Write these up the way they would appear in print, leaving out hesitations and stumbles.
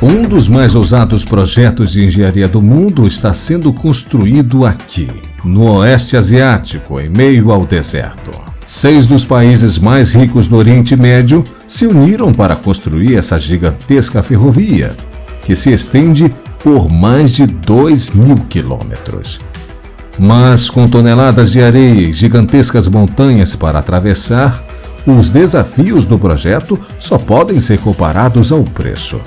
Um dos mais ousados projetos de engenharia do mundo está sendo construído aqui, no Oeste Asiático, em meio ao deserto. 6 dos países mais ricos do Oriente Médio se uniram para construir essa gigantesca ferrovia, que se estende por mais de 2.000 quilômetros. Mas com toneladas de areia e gigantescas montanhas para atravessar, os desafios do projeto só podem ser comparados ao preço,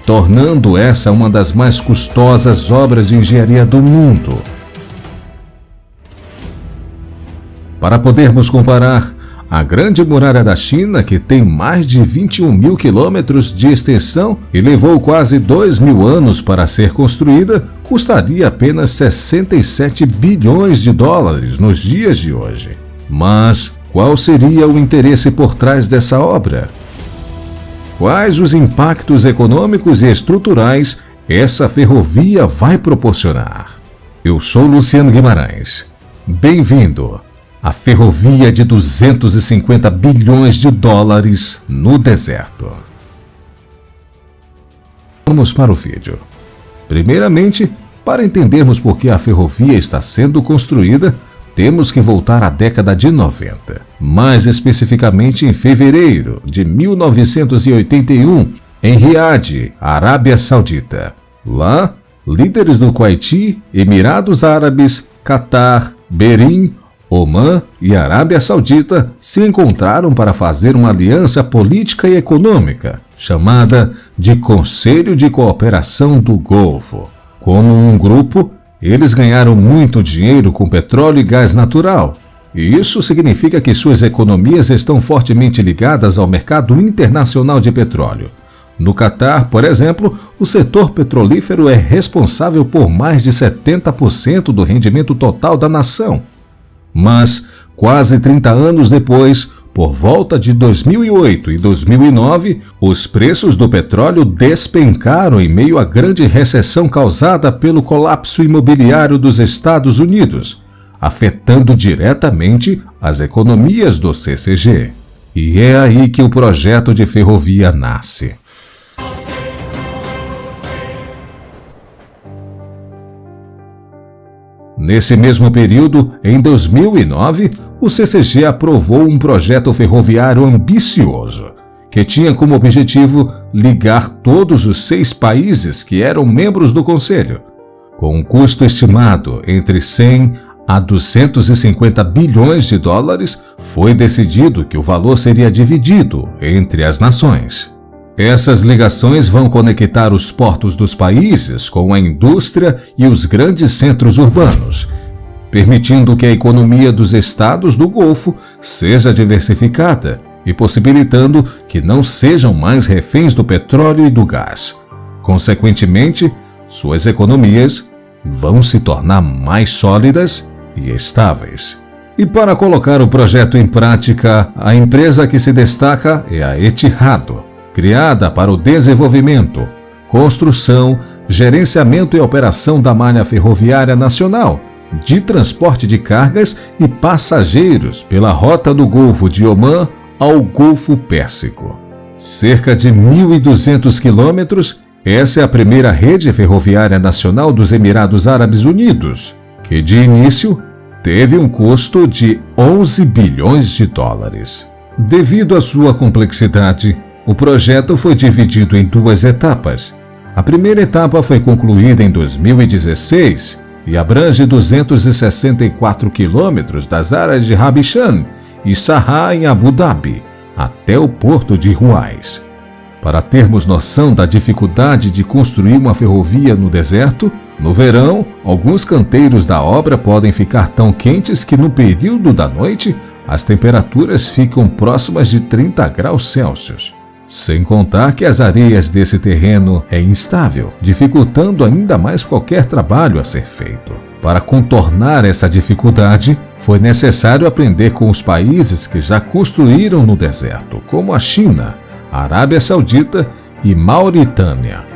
tornando essa uma das mais custosas obras de engenharia do mundo. Para podermos comparar, a Grande Muralha da China, que tem mais de 21.000 quilômetros de extensão e levou quase 2.000 anos para ser construída, custaria apenas 67 bilhões de dólares nos dias de hoje. Mas qual seria o interesse por trás dessa obra? Quais os impactos econômicos e estruturais essa ferrovia vai proporcionar? Eu sou Luciano Guimarães. Bem-vindo à ferrovia de 250 bilhões de dólares no deserto. Vamos para o vídeo. Primeiramente, para entendermos por que a ferrovia está sendo construída, temos que voltar à década de 90, mais especificamente em fevereiro de 1981, em Riad, Arábia Saudita. Lá, líderes do Kuwait, Emirados Árabes, Catar, Bahrein, Omã e Arábia Saudita se encontraram para fazer uma aliança política e econômica, chamada de Conselho de Cooperação do Golfo. Como um grupo, eles ganharam muito dinheiro com petróleo e gás natural, e isso significa que suas economias estão fortemente ligadas ao mercado internacional de petróleo. No Catar, por exemplo, o setor petrolífero é responsável por mais de 70% do rendimento total da nação. Mas, quase 30 anos depois, por volta de 2008 e 2009, os preços do petróleo despencaram em meio à grande recessão causada pelo colapso imobiliário dos Estados Unidos, afetando diretamente as economias do CCG. E é aí que o projeto de ferrovia nasce. Nesse mesmo período, em 2009, o CCG aprovou um projeto ferroviário ambicioso, que tinha como objetivo ligar todos os 6 países que eram membros do Conselho. Com um custo estimado entre 100 a 250 bilhões de dólares, foi decidido que o valor seria dividido entre as nações. Essas ligações vão conectar os portos dos países com a indústria e os grandes centros urbanos, permitindo que a economia dos estados do Golfo seja diversificada e possibilitando que não sejam mais reféns do petróleo e do gás. Consequentemente, suas economias vão se tornar mais sólidas e estáveis. E para colocar o projeto em prática, a empresa que se destaca é a Etihad, criada para o desenvolvimento, construção, gerenciamento e operação da malha ferroviária nacional, de transporte de cargas e passageiros pela rota do Golfo de Omã ao Golfo Pérsico. Cerca de 1.200 quilômetros, essa é a primeira rede ferroviária nacional dos Emirados Árabes Unidos, que de início teve um custo de 11 bilhões de dólares. Devido à sua complexidade, o projeto foi dividido em 2 etapas. A primeira etapa foi concluída em 2016 e abrange 264 quilômetros das áreas de Rabichan e Sahar em Abu Dhabi, até o porto de Ruwais. Para termos noção da dificuldade de construir uma ferrovia no deserto, no verão, alguns canteiros da obra podem ficar tão quentes que no período da noite as temperaturas ficam próximas de 30 graus Celsius. Sem contar que as areias desse terreno é instável, dificultando ainda mais qualquer trabalho a ser feito. Para contornar essa dificuldade, foi necessário aprender com os países que já construíram no deserto, como a China, a Arábia Saudita e Mauritânia.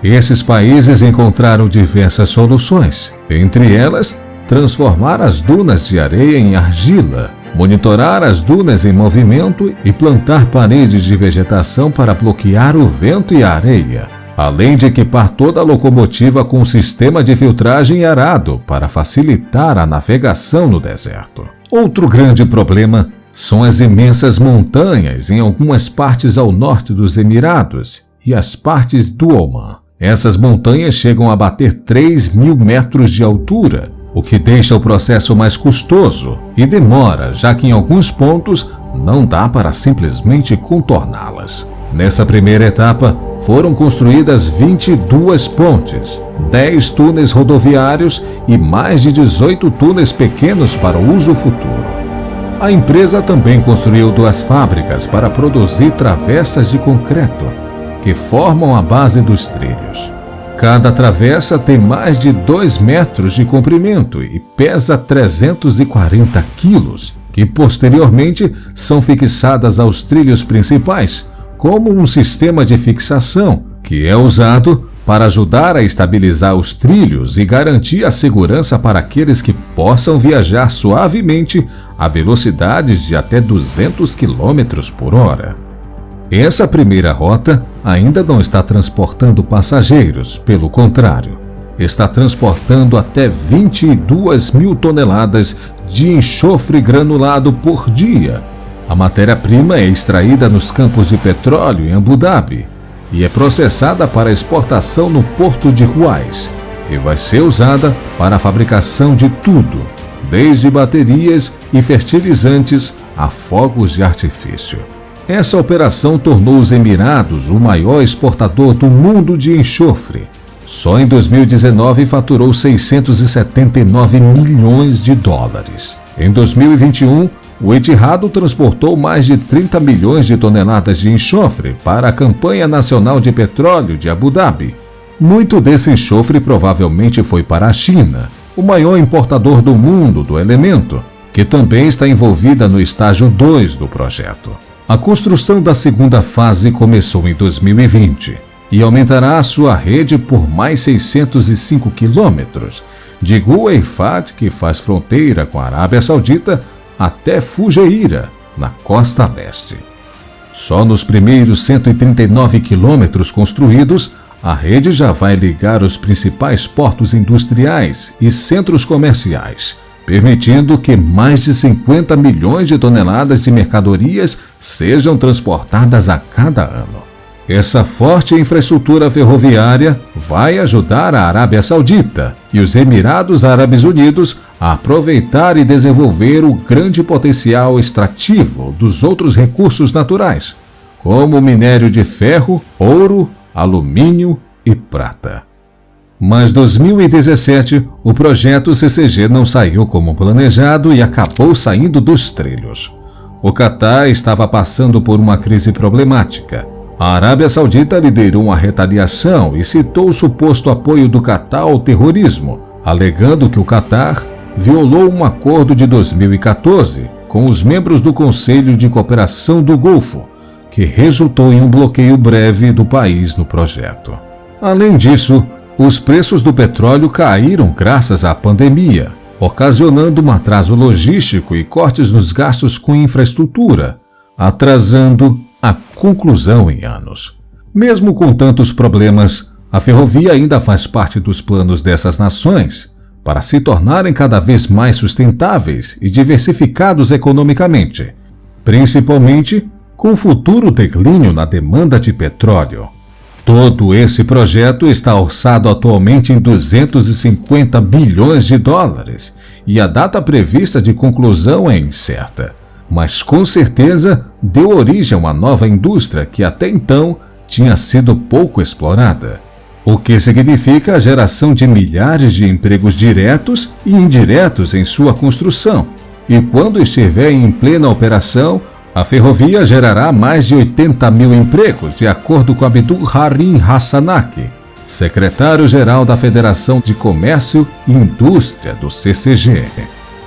Esses países encontraram diversas soluções, entre elas, transformar as dunas de areia em argila, monitorar as dunas em movimento e plantar paredes de vegetação para bloquear o vento e a areia. além de equipar toda a locomotiva com um sistema de filtragem arado para facilitar a navegação no deserto. Outro grande problema são as imensas montanhas em algumas partes ao norte dos Emirados e as partes do Omã. Essas montanhas chegam a bater 3.000 metros de altura, o que deixa o processo mais custoso e demora, já que em alguns pontos não dá para simplesmente contorná-las. Nessa primeira etapa, foram construídas 22 pontes, 10 túneis rodoviários e mais de 18 túneis pequenos para uso futuro. A empresa também construiu 2 fábricas para produzir travessas de concreto, que formam a base dos trilhos. Cada travessa tem mais de 2 metros de comprimento e pesa 340 quilos, que posteriormente são fixadas aos trilhos principais, como um sistema de fixação, que é usado para ajudar a estabilizar os trilhos e garantir a segurança para aqueles que possam viajar suavemente a velocidades de até 200 km por hora. Essa primeira rota ainda não está transportando passageiros, pelo contrário, está transportando até 22.000 toneladas de enxofre granulado por dia. A matéria-prima é extraída nos campos de petróleo em Abu Dhabi e é processada para exportação no porto de Ruwais e vai ser usada para a fabricação de tudo, desde baterias e fertilizantes a fogos de artifício. Essa operação tornou os Emirados o maior exportador do mundo de enxofre. Só em 2019 faturou 679 milhões de dólares. Em 2021, o Etihad transportou mais de 30 milhões de toneladas de enxofre para a Campanha Nacional de Petróleo de Abu Dhabi. Muito desse enxofre provavelmente foi para a China, o maior importador do mundo do elemento, que também está envolvida no estágio 2 do projeto. A construção da segunda fase começou em 2020 e aumentará a sua rede por mais 605 quilômetros, de Guaifat, que faz fronteira com a Arábia Saudita, até Fujairah, na costa leste. Só nos primeiros 139 quilômetros construídos, a rede já vai ligar os principais portos industriais e centros comerciais, permitindo que mais de 50 milhões de toneladas de mercadorias sejam transportadas a cada ano. Essa forte infraestrutura ferroviária vai ajudar a Arábia Saudita e os Emirados Árabes Unidos a aproveitar e desenvolver o grande potencial extrativo dos outros recursos naturais, como o minério de ferro, ouro, alumínio e prata. Mas em 2017, o projeto CCG não saiu como planejado e acabou saindo dos trilhos. O Catar estava passando por uma crise problemática. A Arábia Saudita liderou uma retaliação e citou o suposto apoio do Catar ao terrorismo, alegando que o Catar violou um acordo de 2014 com os membros do Conselho de Cooperação do Golfo, que resultou em um bloqueio breve do país no projeto. Além disso, os preços do petróleo caíram graças à pandemia, ocasionando um atraso logístico e cortes nos gastos com infraestrutura, atrasando a conclusão em anos. Mesmo com tantos problemas, a ferrovia ainda faz parte dos planos dessas nações para se tornarem cada vez mais sustentáveis e diversificados economicamente, principalmente com o futuro declínio na demanda de petróleo. Todo esse projeto está orçado atualmente em 250 bilhões de dólares e a data prevista de conclusão é incerta, mas com certeza deu origem a uma nova indústria que até então tinha sido pouco explorada, o que significa a geração de milhares de empregos diretos e indiretos em sua construção. E quando estiver em plena operação, a ferrovia gerará mais de 80 mil empregos, de acordo com Abdul Harim Hassanak, secretário-geral da Federação de Comércio e Indústria do CCG.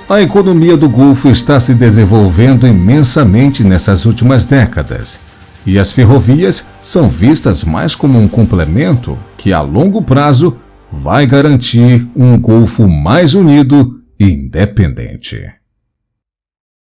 A economia do Golfo está se desenvolvendo imensamente nessas últimas décadas, e as ferrovias são vistas mais como um complemento que, a longo prazo, vai garantir um Golfo mais unido e independente.